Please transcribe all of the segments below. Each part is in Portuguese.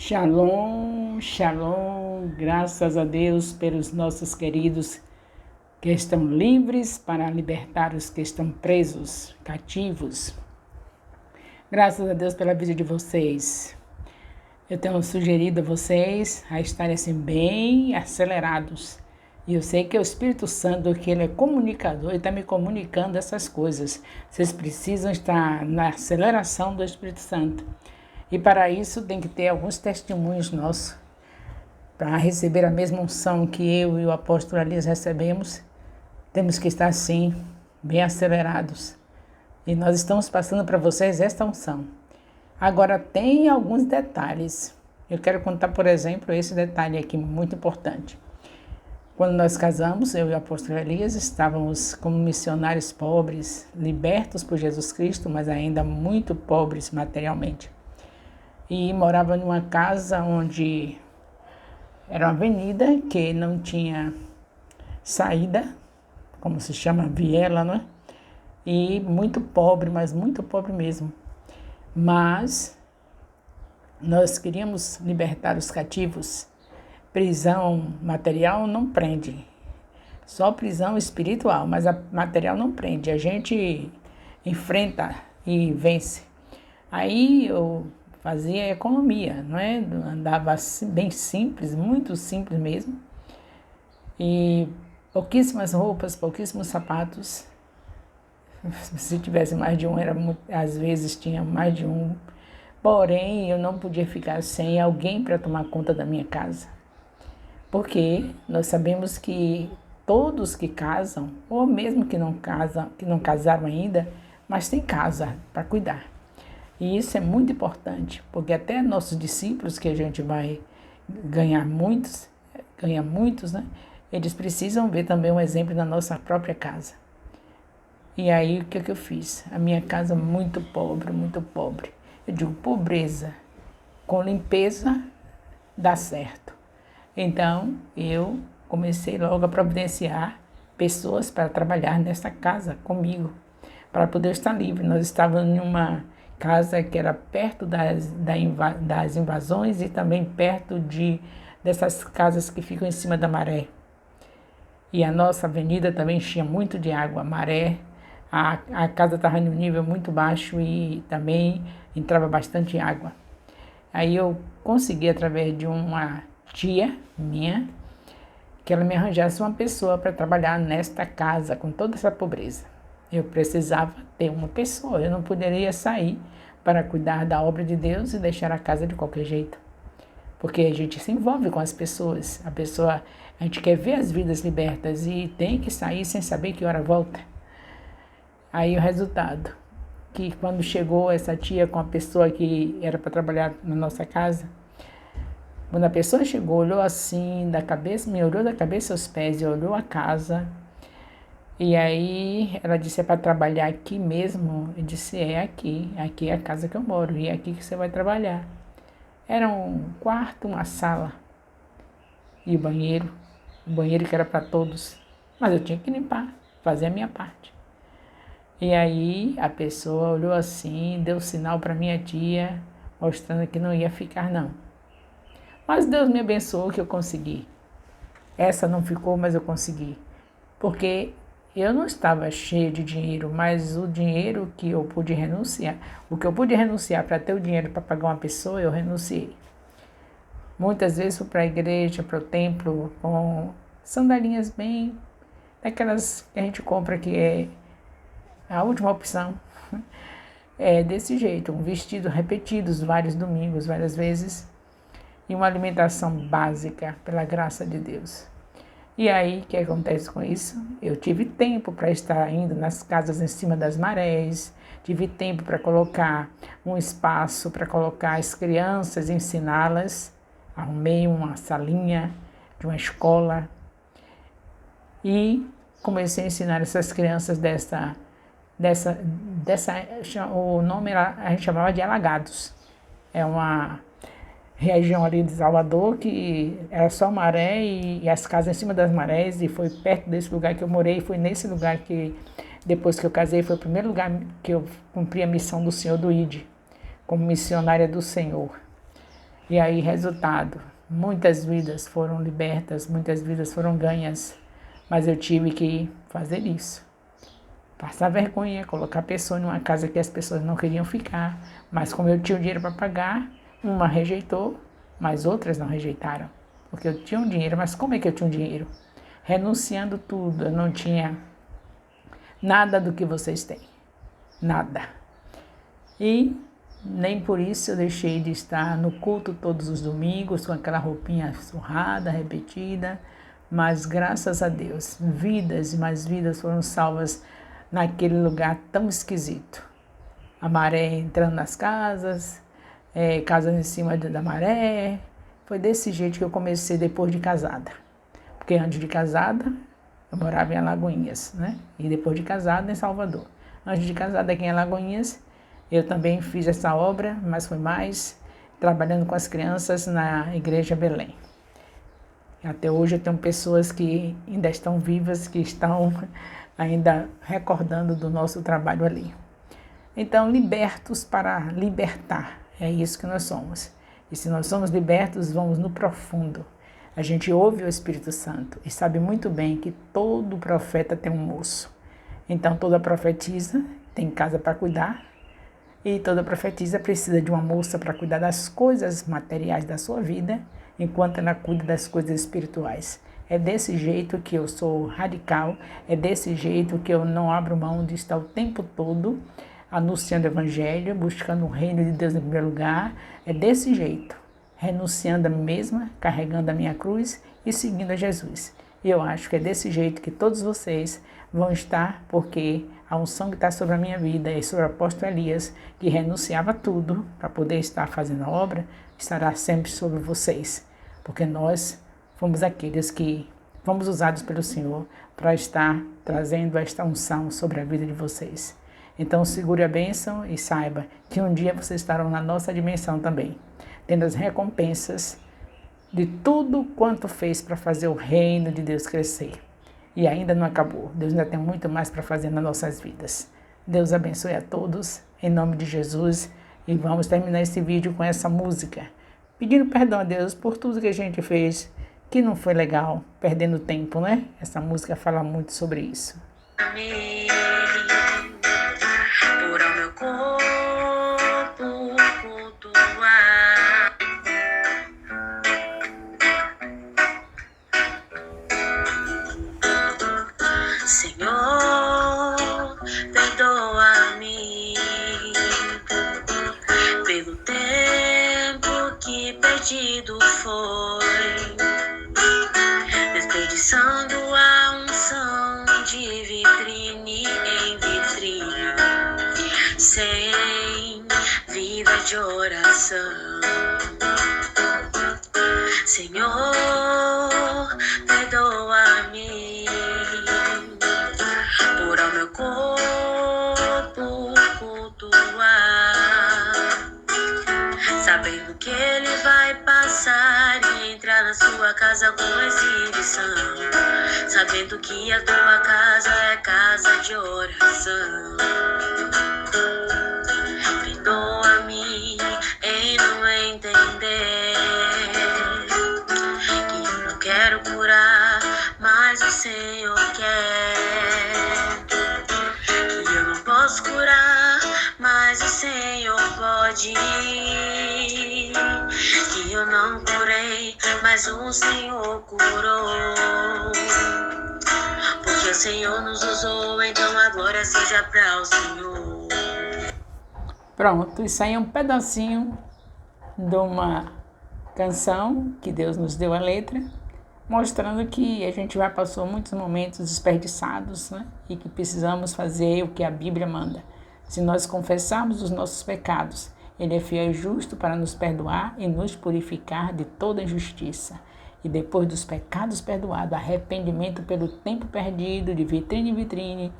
Shalom, shalom, graças a Deus pelos nossos queridos que estão livres para libertar os que estão presos, cativos. Graças a Deus pela vida de vocês. Eu tenho sugerido a vocês a estarem assim bem acelerados. E eu sei que é o Espírito Santo, que ele é comunicador e está me comunicando essas coisas. Vocês precisam estar na aceleração do Espírito Santo. E para isso tem que ter alguns testemunhos nossos, para receber a mesma unção que eu e o apóstolo Elias recebemos. Temos que estar assim, bem acelerados. E nós estamos passando para vocês esta unção. Agora tem alguns detalhes. Eu quero contar, por exemplo, esse detalhe aqui muito importante. Quando nós casamos, eu e o apóstolo Elias estávamos como missionários pobres, libertos por Jesus Cristo, mas ainda muito pobres materialmente. E morava numa casa onde era uma avenida que não tinha saída, como se chama, viela, não é? E muito pobre, mas muito pobre mesmo. Mas nós queríamos libertar os cativos. Prisão material não prende, só prisão espiritual, mas a material não prende. A gente enfrenta e vence. Aí eu fazia economia, não é? Andava bem simples, muito simples mesmo. E pouquíssimas roupas, pouquíssimos sapatos. Se tivesse mais de um, às vezes tinha mais de um. Porém, eu não podia ficar sem alguém para tomar conta da minha casa. Porque nós sabemos que todos que casam, ou mesmo que não casam, que não casaram ainda, mas tem casa para cuidar. E isso é muito importante, porque até nossos discípulos, que a gente vai ganha muitos, né? Eles precisam ver também um exemplo na nossa própria casa. E aí, o que eu fiz? A minha casa muito pobre, muito pobre. Eu digo, pobreza com limpeza dá certo. Então, eu comecei logo a providenciar pessoas para trabalhar nessa casa comigo, para poder estar livre. Nós estávamos em uma casa que era perto das invasões e também perto dessas casas que ficam em cima da maré. E a nossa avenida também enchia muito de água, maré. A casa estava em um nível muito baixo e também entrava bastante água. Aí eu consegui, através de uma tia minha, que ela me arranjasse uma pessoa para trabalhar nesta casa com toda essa pobreza. Eu precisava ter uma pessoa, eu não poderia sair para cuidar da obra de Deus e deixar a casa de qualquer jeito. Porque a gente se envolve com as pessoas, a gente quer ver as vidas libertas e tem que sair sem saber que hora volta. Aí o resultado, que quando chegou essa tia com a pessoa que era para trabalhar na nossa casa, quando a pessoa chegou, olhou assim, me olhou da cabeça aos pés e olhou a casa. E aí ela disse, é para trabalhar aqui mesmo? Eu disse, aqui é a casa que eu moro, e é aqui que você vai trabalhar. Era um quarto, uma sala e o banheiro que era para todos. Mas eu tinha que limpar, fazer a minha parte. E aí a pessoa olhou assim, deu sinal para minha tia, mostrando que não ia ficar não. Mas Deus me abençoou que eu consegui. Essa não ficou, mas eu consegui. Porque eu não estava cheio de dinheiro, mas o dinheiro que eu pude renunciar, o que eu pude renunciar para ter o dinheiro para pagar uma pessoa, eu renunciei. Muitas vezes fui para a igreja, para o templo, com sandalinhas bem, daquelas que a gente compra, que é a última opção. É desse jeito, um vestido repetidos vários domingos, várias vezes, e uma alimentação básica, pela graça de Deus. E aí, o que acontece com isso? Eu tive tempo para estar indo nas casas em cima das marés, tive tempo para colocar um espaço para colocar as crianças, ensiná-las. Arrumei uma salinha de uma escola e comecei a ensinar essas crianças o nome a gente chamava de Alagados. É uma região ali de Salvador que era só maré e as casas em cima das marés, e foi perto desse lugar que eu morei. Foi nesse lugar que, depois que eu casei, foi o primeiro lugar que eu cumpri a missão do Senhor do ID, como missionária do Senhor. E aí, resultado, muitas vidas foram libertas, muitas vidas foram ganhas, mas eu tive que fazer isso. Passar vergonha, colocar a pessoa numa casa que as pessoas não queriam ficar, mas como eu tinha o dinheiro para pagar, uma rejeitou, mas outras não rejeitaram, porque eu tinha um dinheiro, mas como é que eu tinha um dinheiro? Renunciando tudo, eu não tinha nada do que vocês têm, nada. E nem por isso eu deixei de estar no culto todos os domingos, com aquela roupinha surrada, repetida, mas graças a Deus, vidas e mais vidas foram salvas naquele lugar tão esquisito. A maré entrando nas casas, casas em cima da maré. Foi desse jeito que eu comecei depois de casada. Porque antes de casada, eu morava em Alagoinhas, né? E depois de casada, em Salvador. Antes de casada aqui em Alagoinhas, eu também fiz essa obra, mas foi mais trabalhando com as crianças na Igreja Belém. Até hoje eu tenho pessoas que ainda estão vivas, que estão ainda recordando do nosso trabalho ali. Então, libertos para libertar, é isso que nós somos. E se nós somos libertos, vamos no profundo. A gente ouve o Espírito Santo e sabe muito bem que todo profeta tem um moço. Então, toda profetisa tem casa para cuidar e toda profetisa precisa de uma moça para cuidar das coisas materiais da sua vida, enquanto ela cuida das coisas espirituais. É desse jeito que eu sou radical, é desse jeito que eu não abro mão de estar o tempo todo anunciando o Evangelho, buscando o reino de Deus em primeiro lugar. É desse jeito, renunciando a mim mesma, carregando a minha cruz e seguindo a Jesus. E eu acho que é desse jeito que todos vocês vão estar, porque a unção que está sobre a minha vida e sobre o apóstolo Elias, que renunciava tudo para poder estar fazendo a obra, estará sempre sobre vocês, porque nós fomos aqueles que fomos usados pelo Senhor para estar trazendo esta unção sobre a vida de vocês. Então segure a bênção e saiba que um dia vocês estarão na nossa dimensão também, tendo as recompensas de tudo quanto fez para fazer o reino de Deus crescer. E ainda não acabou. Deus ainda tem muito mais para fazer nas nossas vidas. Deus abençoe a todos, em nome de Jesus. E vamos terminar esse vídeo com essa música, pedindo perdão a Deus por tudo que a gente fez, que não foi legal, perdendo tempo, né? Essa música fala muito sobre isso. Amém. Por ao meu corpo cultuar, Senhor, perdoa-me pelo tempo que perdido foi, desperdiçando a unção de vitrine em vitrine, sem vida de oração. Senhor, perdoa-me por ao meu corpo cultuar, sabendo que ele vai passar e entrar na sua casa com exibição, sabendo que a tua casa é casa de oração. Perdoa-me em não entender que eu não quero curar, mas o Senhor quer. Que eu não posso curar, mas o Senhor pode. Que eu não curei, mas o Senhor curou. Porque o Senhor nos usou, então a glória seja para o Senhor. Pronto, isso aí é um pedacinho de uma canção que Deus nos deu a letra, mostrando que a gente já passou muitos momentos desperdiçados, né? E que precisamos fazer o que a Bíblia manda. Se nós confessarmos os nossos pecados, Ele é fiel e justo para nos perdoar e nos purificar de toda injustiça. E depois dos pecados perdoados, arrependimento pelo tempo perdido, de vitrine em vitrine.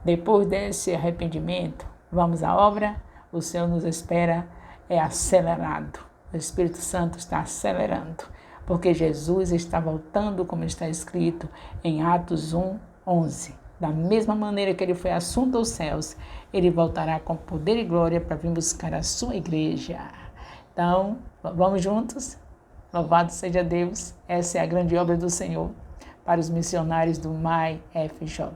Depois desse arrependimento, vamos à obra. O Senhor nos espera, é acelerado. O Espírito Santo está acelerando, porque Jesus está voltando, como está escrito em Atos 1:11. Da mesma maneira que ele foi assunto aos céus, ele voltará com poder e glória para vir buscar a sua igreja. Então, Vamos juntos? Louvado seja Deus, essa é a grande obra do Senhor para os missionários do MAI FJ.